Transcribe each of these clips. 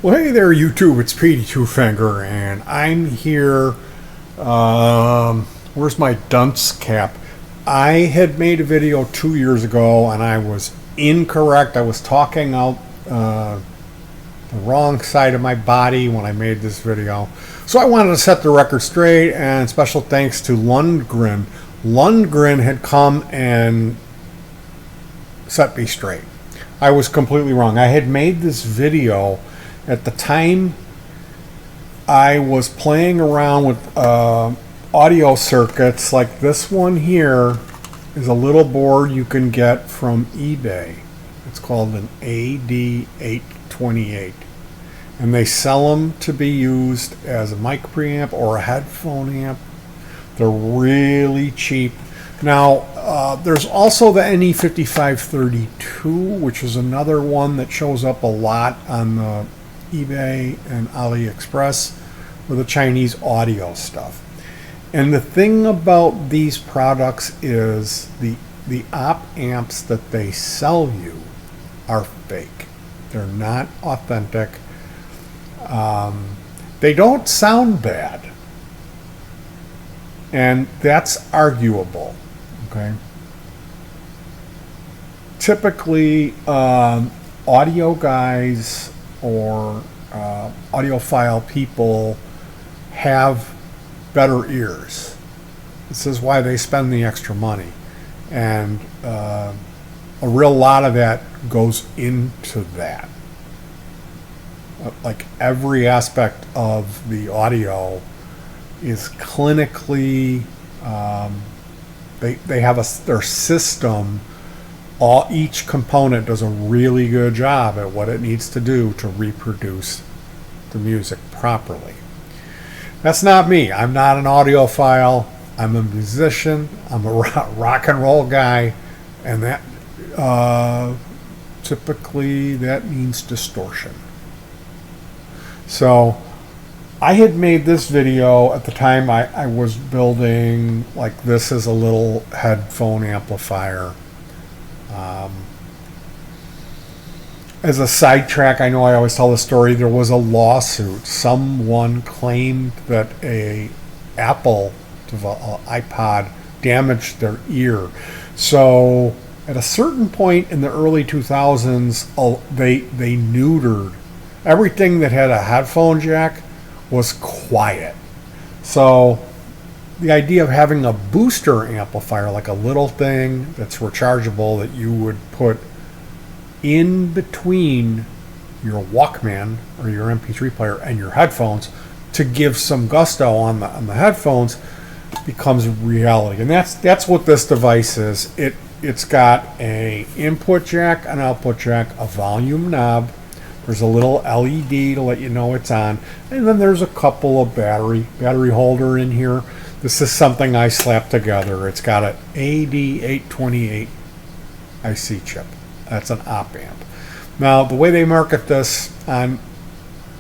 Well, hey there, YouTube. It's Petey Two Finger, and I'm here. Where's my dunce cap? I had made a video 2 years ago, and I was incorrect. I was talking out the wrong side of my body when I made this video. So I wanted to set the record straight, and special thanks to Lundgren. Lundgren had come and set me straight. I was completely wrong. I had made this video. At the time, I was playing around with audio circuits. Like this one here is a little board you can get from eBay. It's called an ad828. And they sell them to be used as a mic preamp or a headphone amp. They're really cheap. Now, there's also the ne5532, which is another one that shows up a lot on the eBay and AliExpress for the Chinese audio stuff. And the thing about these products is the op amps that they sell you are fake. They're not authentic. They don't sound bad. And that's arguable. Okay. Typically, audio guys or audiophile people have better ears. This is why they spend the extra money. And a real lot of that goes into that. Like every aspect of the audio is clinically, they have their system. Each component does a really good job at what it needs to do to reproduce the music properly. That's not me. I'm not an audiophile. I'm a musician. I'm a rock and roll guy, and that typically that means distortion. So I had made this video at the time. I was building like this as a little headphone amplifier. As a sidetrack, I know I always tell the story, there was a lawsuit. Someone claimed that a Apple iPod damaged their ear. So at a certain point in the early 2000s, they neutered everything that had a headphone jack was quiet. So the idea of having a booster amplifier, like a little thing that's rechargeable that you would put in between your Walkman or your MP3 player and your headphones to give some gusto on the headphones, becomes reality. And that's what this device is. It's got a input jack, an output jack, a volume knob. There's a little LED to let you know it's on, and then there's a couple of battery holder in here. This is something I slapped together. It's got an ad828 IC chip. That's an op amp. Now, the way they market this on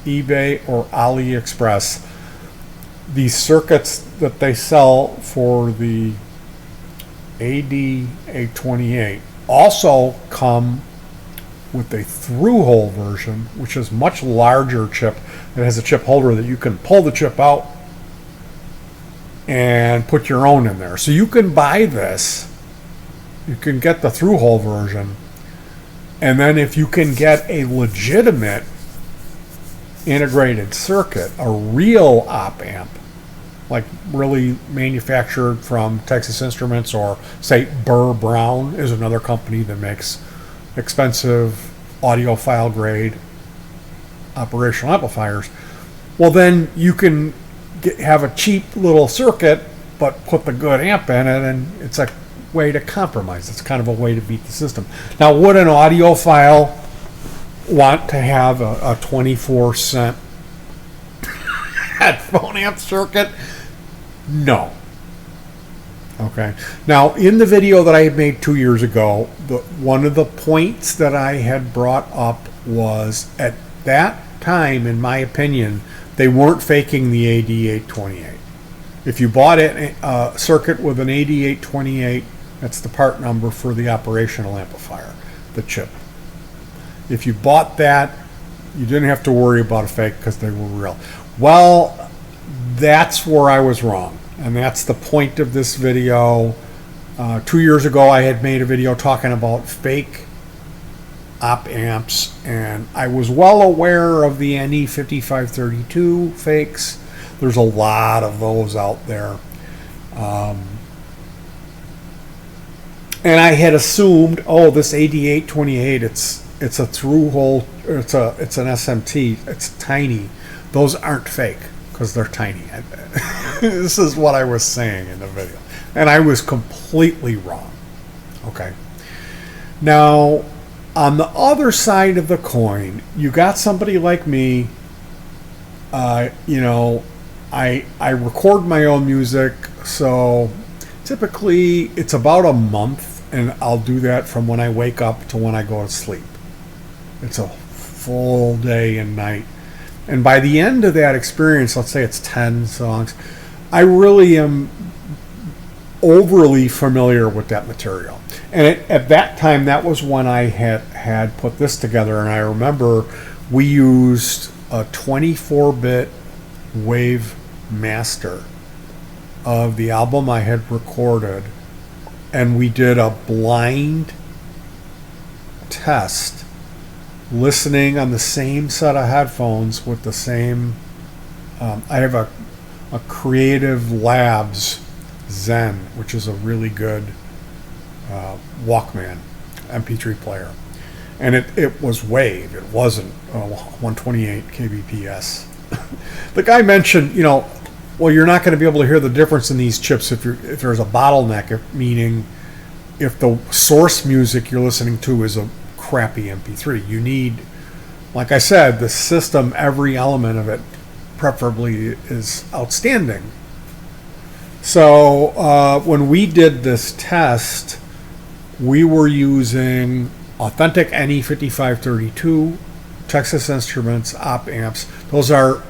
eBay or AliExpress, these circuits that they sell for the ad828 also come with a through-hole version, which is much larger chip. It has a chip holder that you can pull the chip out and put your own in there. So you can buy this. You can get the through-hole version. And then if you can get a legitimate integrated circuit, a real op amp, like really manufactured from Texas Instruments, or say Burr Brown is another company that makes expensive audiophile grade operational amplifiers, well then you can have a cheap little circuit but put the good amp in it, and it's a way to compromise. It's kind of a way to beat the system. Now, would an audiophile want to have a 24-cent headphone amp circuit? No. Okay. Now, in the video that I had made 2 years ago, one of the points that I had brought up was, at that time, in my opinion, they weren't faking the ad828. If you bought a circuit with an ad828, that's the part number for the operational amplifier, the chip. If you bought that, You didn't have to worry about a fake because they were real. Well, that's where I was wrong. And that's the point of this video. 2 years ago, I had made a video talking about fake op amps, and I was well aware of the ne5532 fakes. There's a lot of those out there. And I had assumed, oh, this ad828, it's a through hole, it's an SMT, it's tiny. Those aren't fake because they're tiny. This is what I was saying in the video, and I was completely wrong. Okay. Now, on the other side of the coin, you got somebody like me. You know, I record my own music, so typically it's about a month, and I'll do that from when I wake up to when I go to sleep. It's a full day and night. And by the end of that experience, let's say it's 10 songs, I really am overly familiar with that material. And at that time, that was when I had put this together. And I remember we used a 24-bit wave master of the album I had recorded, and we did a blind test listening on the same set of headphones with the same I have a Creative Labs Zen, which is a really good Walkman MP3 player, and it was wave, it wasn't 128 kbps. The guy mentioned, you know, well, you're not going to be able to hear the difference in these chips if there's a bottleneck, meaning if the source music you're listening to is a crappy MP3. You need, like I said, the system, every element of it, preferably, is outstanding. So when we did this test, we were using authentic ne5532 Texas Instruments op amps. Those are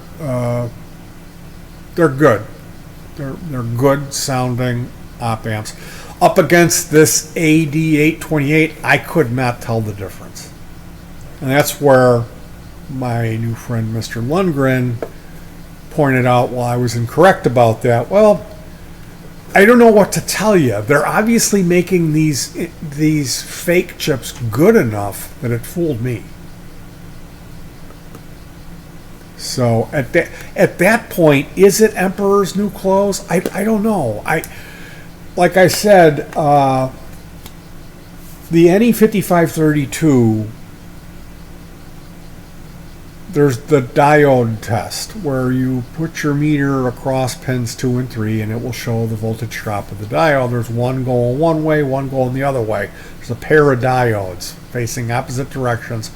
they're good. They're good sounding op amps. Up against this ad828, I could not tell the difference. And that's where my new friend Mr. Lundgren pointed out, well, I was incorrect about that. Well, I don't know what to tell you. They're obviously making these fake chips good enough that it fooled me. So at that point, is it Emperor's New Clothes? I don't know. Like I said, the ne5532, there's the diode test where you put your meter across pins 2 and 3, and it will show the voltage drop of the diode. There's one going one way, one going the other way. There's a pair of diodes facing opposite directions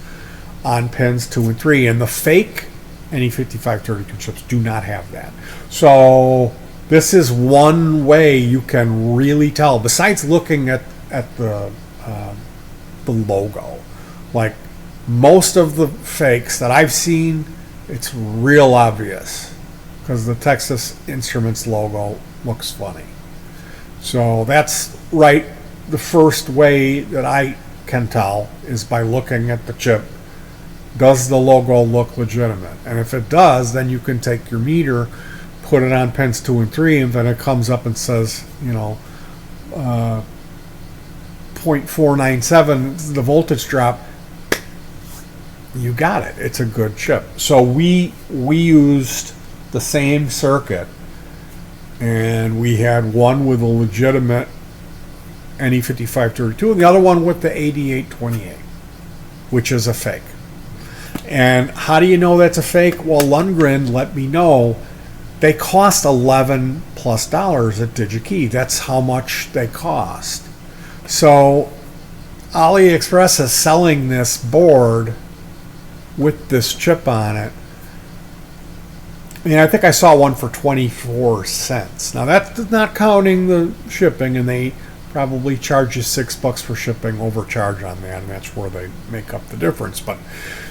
on pins 2 and 3, and the fake ne5532 chips do not have that. So this is one way you can really tell, besides looking at the logo. Like most of the fakes that I've seen, it's real obvious because the Texas Instruments logo looks funny. So that's right. The first way that I can tell is by looking at the chip. Does the logo look legitimate? And if it does, then you can take your meter, put it on pins 2 and 3, and then it comes up and says, you know, 0.497, the voltage drop. You got it. It's a good chip. So we used the same circuit, and we had one with a legitimate ne5532 and the other one with the ad828, which is a fake. And how do you know that's a fake? Well, Lundgren let me know they cost $11+ at DigiKey. That's how much they cost. So AliExpress is selling this board with this chip on it. I mean, I think I saw one for 24 cents. Now that's not counting the shipping, and they probably charge you $6 for shipping, overcharge on that, and that's where they make up the difference. But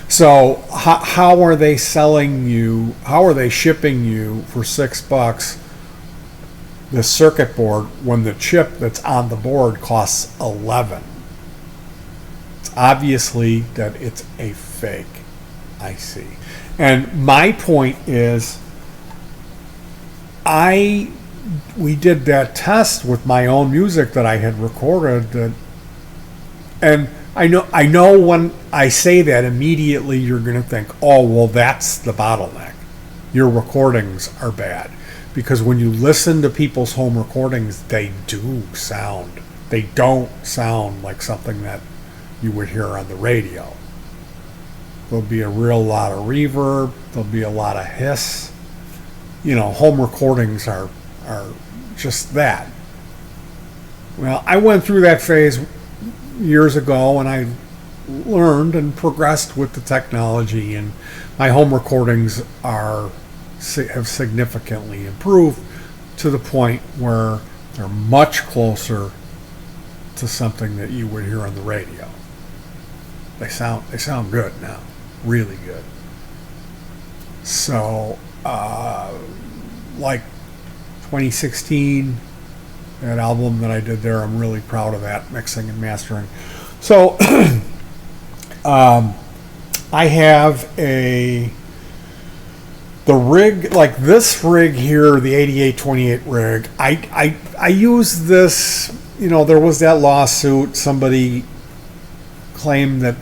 so how are they selling you? How are they shipping you for $6 the circuit board when the chip that's on the board costs $11? It's obviously that it's a fake. I see. And my point is, we did that test with my own music that I had recorded, and I know when I say that, immediately you're going to think, oh, well, that's the bottleneck. Your recordings are bad. Because when you listen to people's home recordings, they don't sound like something that you would hear on the radio. There'll be a real lot of reverb. There'll be a lot of hiss. Home recordings are just that. Well, I went through that phase years ago, and I learned and progressed with the technology, and my home recordings have significantly improved to the point where they're much closer to something that you would hear on the radio. They sound good now, really good. So, like 2016, that album that I did there, I'm really proud of that, mixing and mastering. So, I have the rig, like this rig here, the 8828 rig. I use this, there was that lawsuit. Somebody claimed that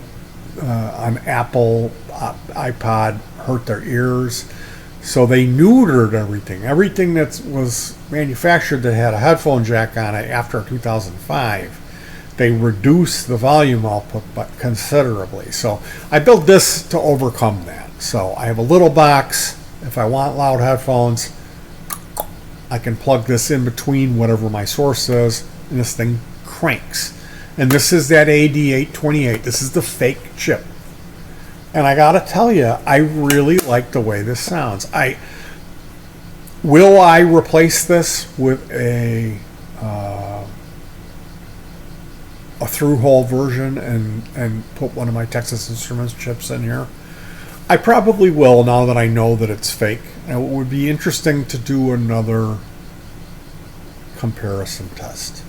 an Apple iPod hurt their ears. So they neutered everything. Everything that was manufactured that had a headphone jack on it after 2005, they reduced the volume output considerably. So I built this to overcome that. So I have a little box. If I want loud headphones, I can plug this in between whatever my source is, and this thing cranks. And this is that ad828. This is the fake chip. And I gotta tell you, I really like the way this sounds. Will I replace this with a through-hole version and put one of my Texas Instruments chips in here? I probably will, now that I know that it's fake. And it would be interesting to do another comparison test.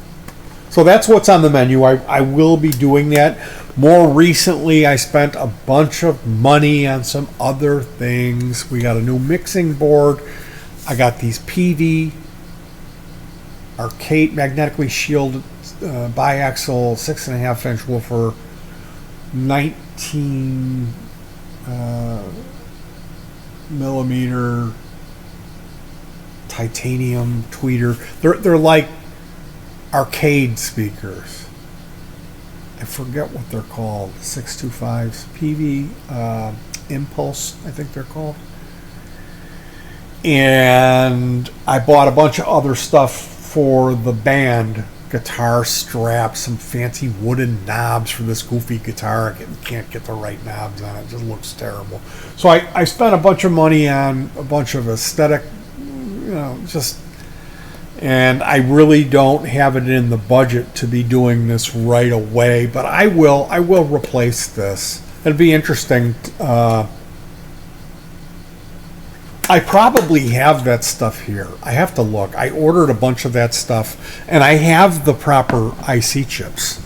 So that's what's on the menu. I will be doing that. More recently, I spent a bunch of money on some other things. We got a new mixing board. I got these PV arcade magnetically shielded biaxial 6.5-inch woofer, 19 millimeter titanium tweeter. They're like arcade speakers. I forget what they're called. 625s, PV Impulse, I think they're called. And I bought a bunch of other stuff for the band. Guitar straps, some fancy wooden knobs for this goofy guitar. I can't get the right knobs on it. It just looks terrible. So I spent a bunch of money on a bunch of aesthetic, and I really don't have it in the budget to be doing this right away, but I will replace this. It'll be interesting. I probably have that stuff here. I have to look. I ordered a bunch of that stuff, and I have the proper IC chips.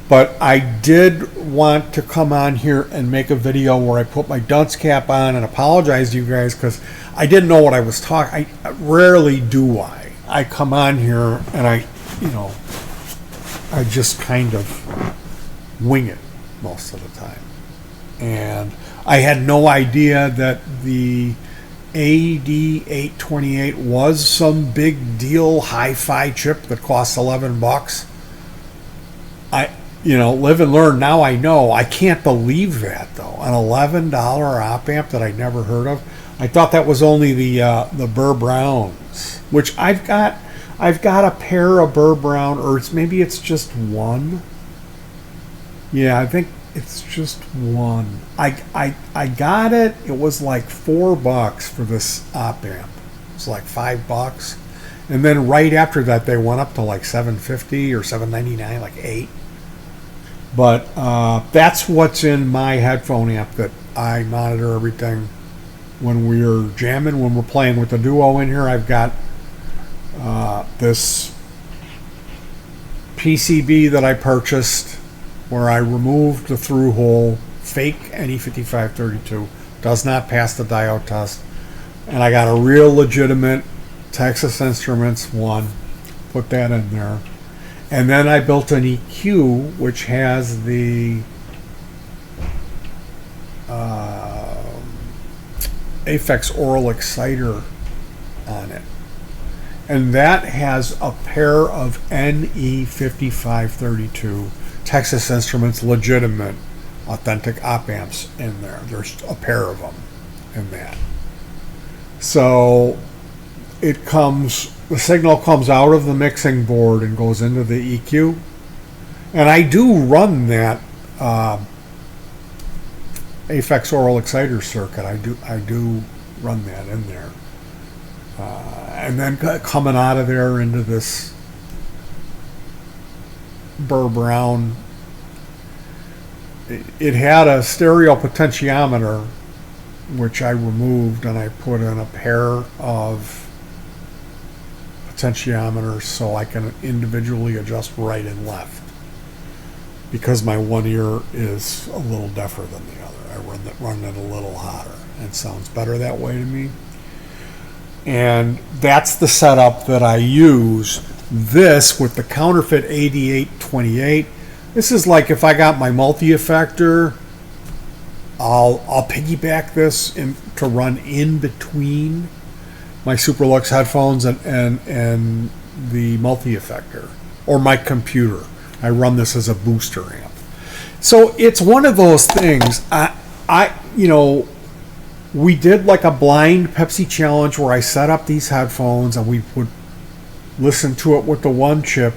But I did want to come on here and make a video where I put my dunce cap on and apologize to you guys because I didn't know what I was talking. I rarely do I come on here and I just kind of wing it most of the time. And I had no idea that the ad828 was some big deal hi-fi chip that costs $11. Live and learn. Now I know. I can't believe that though. An $11 op amp that I never heard of. I thought that was only the Burr Browns, which I've got a pair of Burr Brown, or maybe it's just one. Yeah, I think it's just one. I got it. It was like $4 for this op amp. It was like $5, and then right after that they went up to like $7.50 or $7.99, like $8. But that's what's in my headphone amp that I monitor everything when we're jamming, when we're playing with the duo in here. I've got this PCB that I purchased where I removed the through hole fake ne5532, does not pass the diode test, and I got a real legitimate Texas Instruments one, put that in there. And then I built an EQ which has the Aphex Oral Exciter on it. And that has a pair of ne5532 Texas Instruments legitimate authentic op amps in there. There's a pair of them in that. So the signal comes out of the mixing board and goes into the EQ. And I do run that Aphex Oral Exciter circuit. I do run that in there. And then coming out of there into this Burr Brown, it had a stereo potentiometer, which I removed, and I put in a pair of potentiometers so I can individually adjust right and left, because my one ear is a little deafer than the other. I run it a little hotter. It sounds better that way to me. And that's the setup that I use. This with the counterfeit ad828. This is like if I got my multi-effector, I'll piggyback this to run in between my Superlux headphones and the multi-effector, or my computer. I run this as a booster amp. So it's one of those things. We did like a blind Pepsi challenge where I set up these headphones and we would listen to it with the one chip,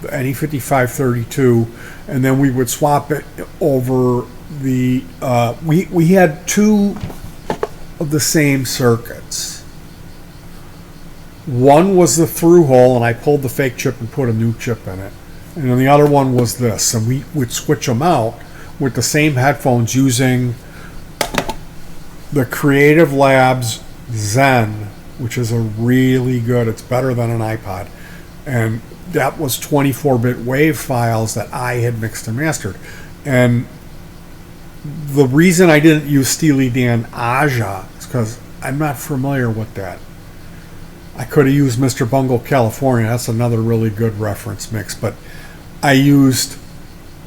the ne5532, and then we would swap it over the we had two of the same circuits. One was the through hole, and I pulled the fake chip and put a new chip in it, and then the other one was this, and we would switch them out with the same headphones using the Creative Labs Zen, which is a really good, it's better than an iPod, and that was 24-bit wave files that I had mixed and mastered. And the reason I didn't use Steely Dan Aja is because I'm not familiar with that. I could have used Mr. Bungle California, that's another really good reference mix, but I used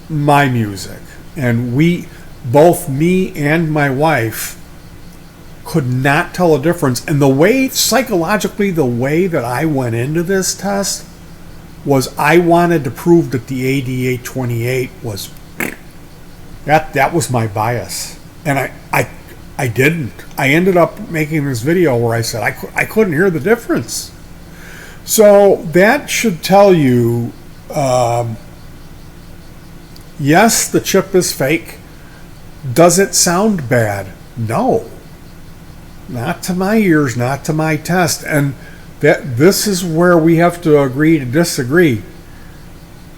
my music, and both me and my wife could not tell a difference. And the way, psychologically, the way that I went into this test was I wanted to prove that the ad828 was, that was my bias. And I didn't. I ended up making this video where I said I couldn't hear the difference. So that should tell you, yes, the chip is fake. Does it sound bad? No. Not to my ears, not to my test. And this is where we have to agree to disagree.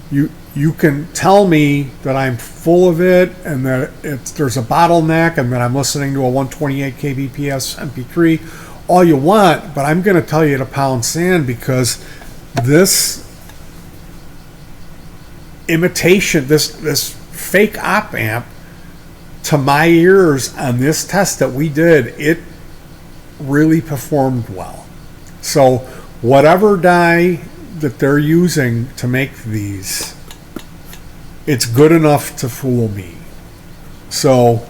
You can tell me that I'm full of it and that there's a bottleneck and that I'm listening to a 128 kbps MP3 all you want, but I'm going to tell you to pound sand, because this imitation, this fake op amp, to my ears on this test that we did, it really performed well. So whatever die that they're using to make these, it's good enough to fool me. So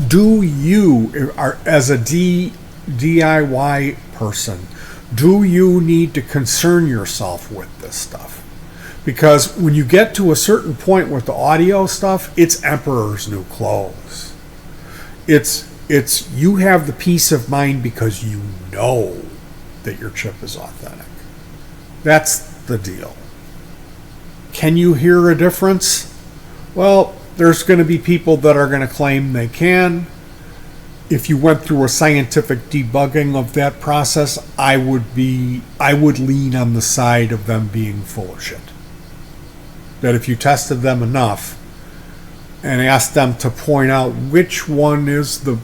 do you, as a DIY person, do you need to concern yourself with this stuff? Because when you get to a certain point with the audio stuff, it's emperor's new clothes. It's you have the peace of mind because you know that your chip is authentic. That's the deal. Can you hear a difference? Well, there's going to be people that are going to claim they can. If you went through a scientific debugging of that process, I would lean on the side of them being full of shit. That if you tested them enough and asked them to point out which one is the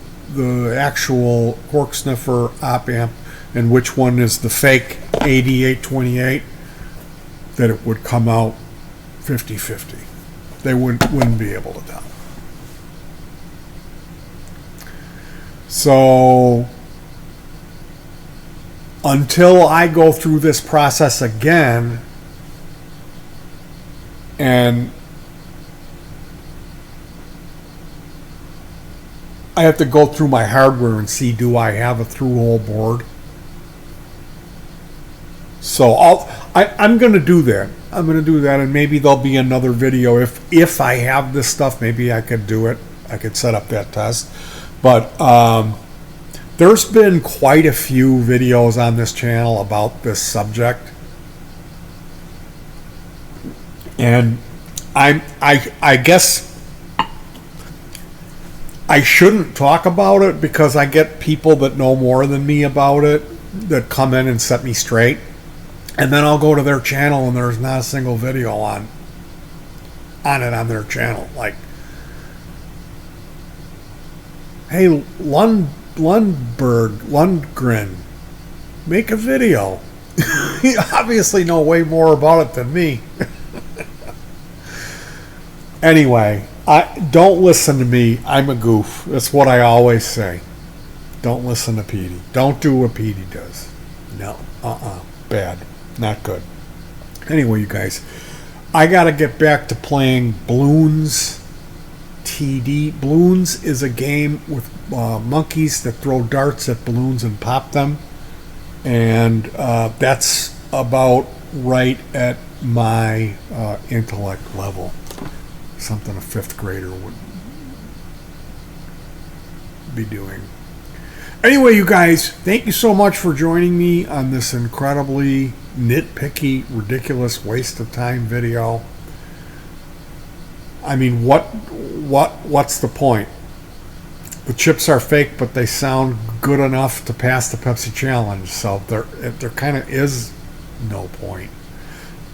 actual cork sniffer op amp and which one is the fake ad828, that it would come out 50-50. They wouldn't be able to tell. So until I go through this process again and I have to go through my hardware and see, do I have a through-hole board? So I'm going to do that. I'm going to do that, and maybe there'll be another video. If I have this stuff, maybe I could do it. I could set up that test. But there's been quite a few videos on this channel about this subject. And I guess I shouldn't talk about it because I get people that know more than me about it that come in and set me straight. And then I'll go to their channel and there's not a single video on it on their channel. Like, hey, Lundgren, make a video. You obviously know way more about it than me. Anyway, don't listen to me. I'm a goof. That's what I always say. Don't listen to Petey. Don't do what Petey does. No. Bad. Not good. Anyway, you guys, I got to get back to playing Bloons TD. Bloons is a game with monkeys that throw darts at balloons and pop them. And that's about right at my intellect level. Something a fifth grader would be doing. Anyway, you guys, thank you so much for joining me on this incredibly nitpicky, ridiculous waste of time video. I mean, what's the point? The chips are fake, but they sound good enough to pass the Pepsi challenge. So there kind of is no point.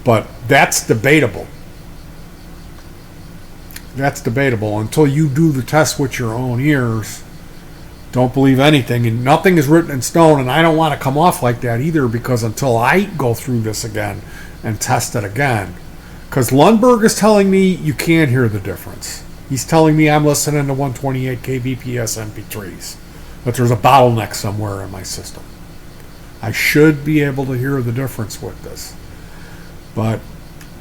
But that's debatable. That's debatable. Until you do the test with your own ears, don't believe anything. And nothing is written in stone. And I don't want to come off like that either, because until I go through this again and test it again. Because Lundberg is telling me you can't hear the difference. He's telling me I'm listening to 128 kbps MP3s. But there's a bottleneck somewhere in my system. I should be able to hear the difference with this. But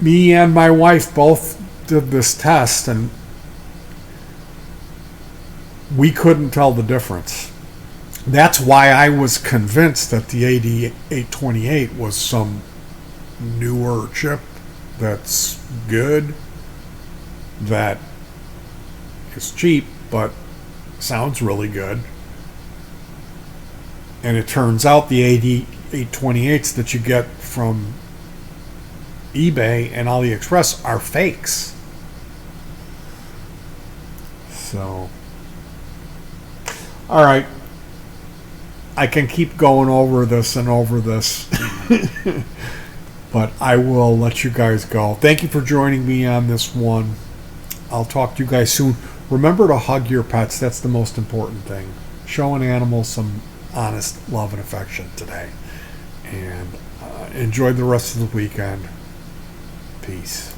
me and my wife both did this test and we couldn't tell the difference. That's why I was convinced that the ad828 was some newer chip that's good, that is cheap but sounds really good. And it turns out the ad828s that you get from eBay and AliExpress are fakes. So, all right, I can keep going over this and over this, but I will let you guys go. Thank you for joining me on this one. I'll talk to you guys soon. Remember to hug your pets. That's the most important thing. Show an animal some honest love and affection today. And enjoy the rest of the weekend. Peace.